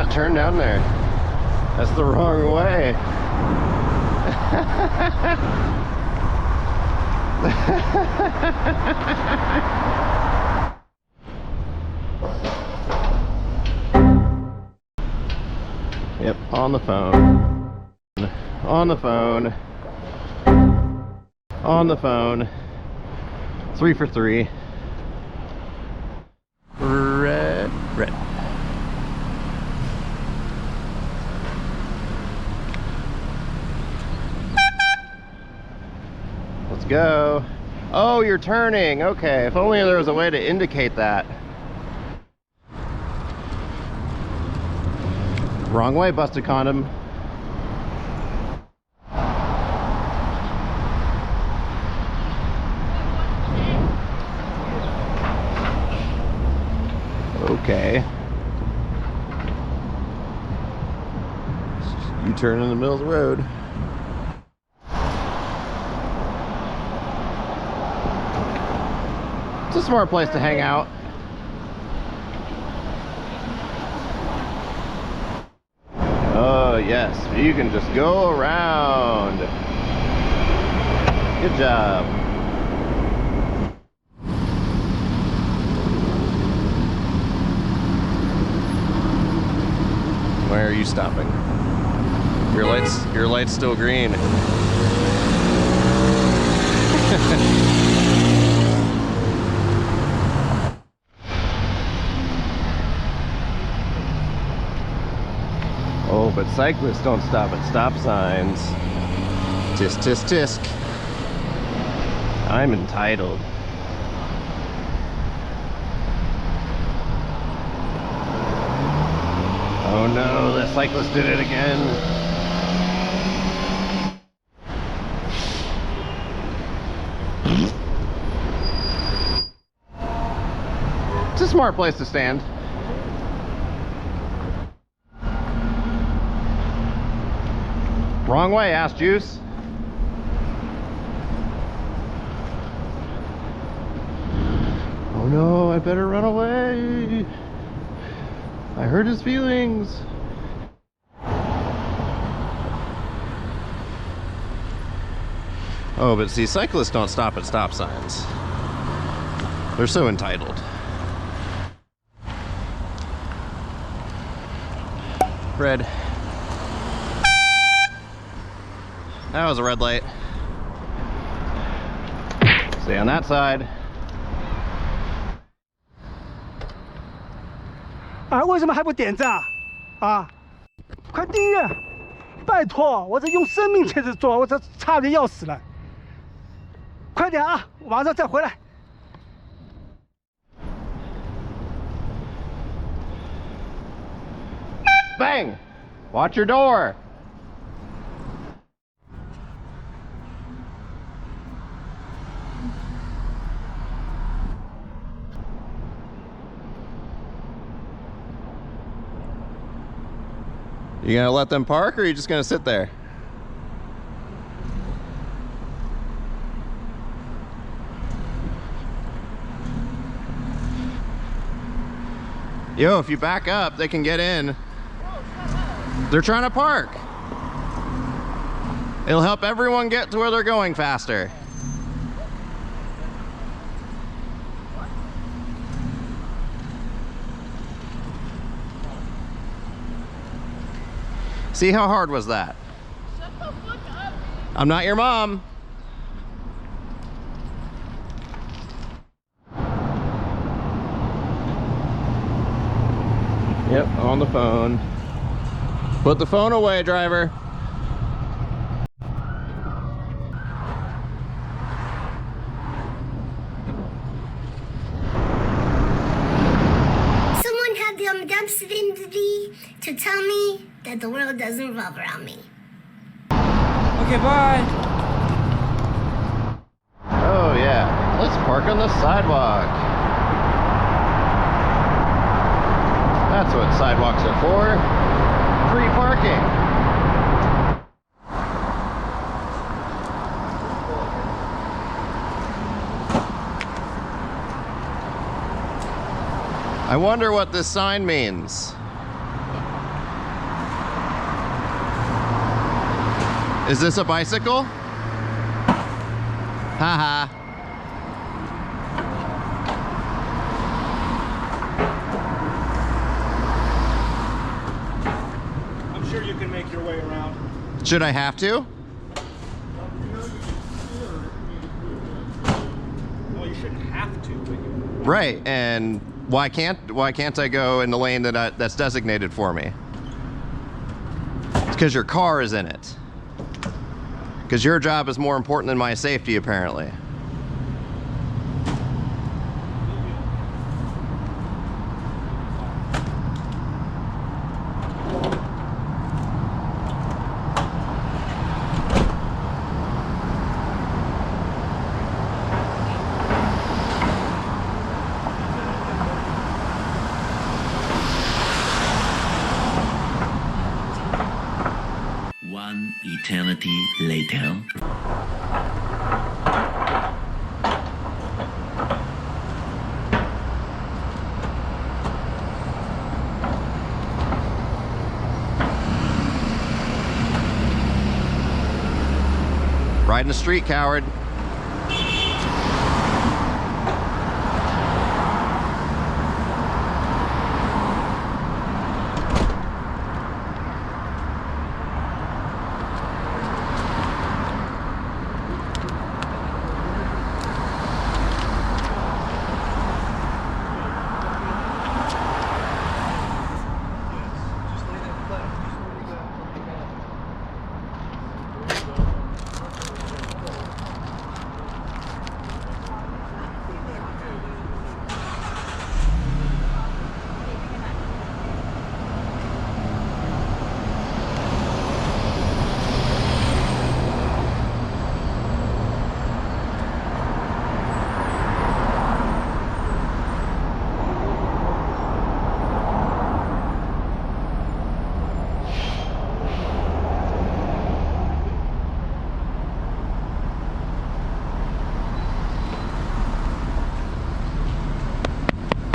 not turn down there. That's the wrong way. Yep, on the phone. On the phone. On the phone. 3 for 3. Red, red. Let's go. Oh, you're turning. Okay, if only there was a way to indicate that. Wrong way, busted condom. Okay. You turn in the middle of the road. It's a smart place to hang out. Oh yes, you can just go around. Good job. Where are you stopping? Your light's still green. Oh, but cyclists don't stop at stop signs. Tisk, tisk, tisk. I'm entitled. Oh no, the cyclist did it again. It's a smart place to stand. Wrong way, ass juice. Oh no, I better run away. I hurt his feelings. Oh, but see, cyclists don't stop at stop signs. They're so entitled. Red. That was a red light. Stay on that side. 啊，为什么还不点赞啊？快订阅！拜托，我这用生命在这做，我这差点要死了。快点啊，我马上再回来。Bang! Watch your door. You gonna let them park, or are you just gonna sit there? Yo, if you back up, they can get in. They're trying to park. It'll help everyone get to where they're going faster. See, how hard was that? Shut the fuck up. I'm not your mom. Yep, on the phone. Put the phone away, driver. Someone had the audacity to tell me that the world doesn't revolve around me. Okay, bye. Oh yeah, let's park on the sidewalk. That's what sidewalks are for. Free parking. I wonder what this sign means. Is this a bicycle? Haha. I'm sure you can make your way around. Should I have to? Well, you shouldn't have to, but you... Right, and why can't I go in the lane that's designated for me? It's because your car is in it. Because your job is more important than my safety, apparently. One eternity later. Right in the street, coward.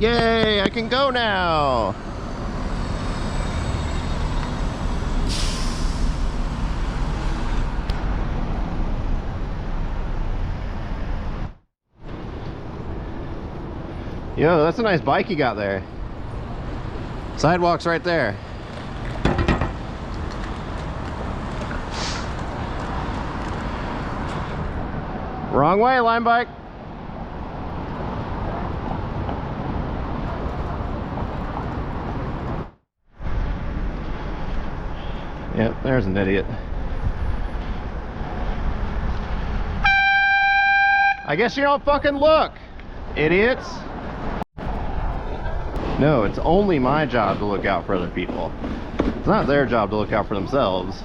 Yay, I can go now. Yo, that's a nice bike you got there. Sidewalk's right there. Wrong way, line bike. Yep, there's an idiot. I guess you don't fucking look, idiots. No, it's only my job to look out for other people. It's not their job to look out for themselves.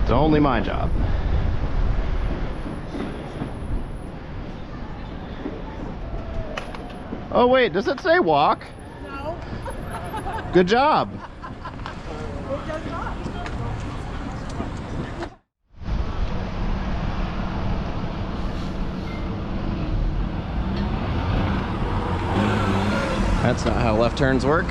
It's only my job. Oh wait, does it say walk? No. Good job. It does not. That's not how left turns work.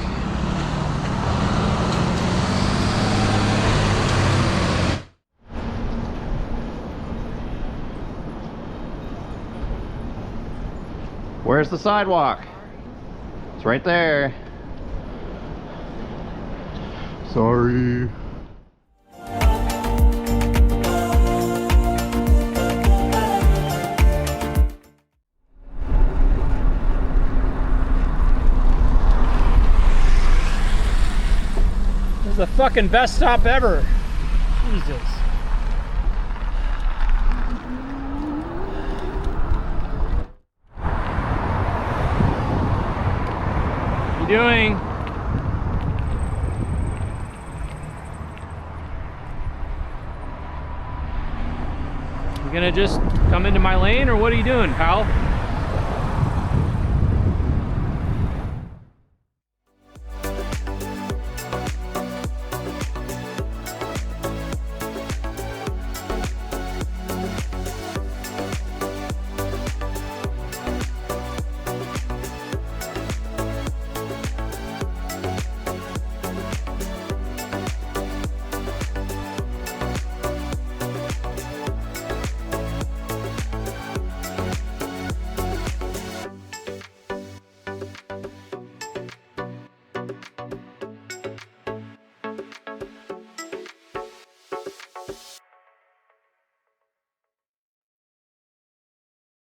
Where's the sidewalk? It's right there. Sorry. This is the fucking best stop ever. Jesus. What you doing? You gonna just come into my lane, or what are you doing, pal?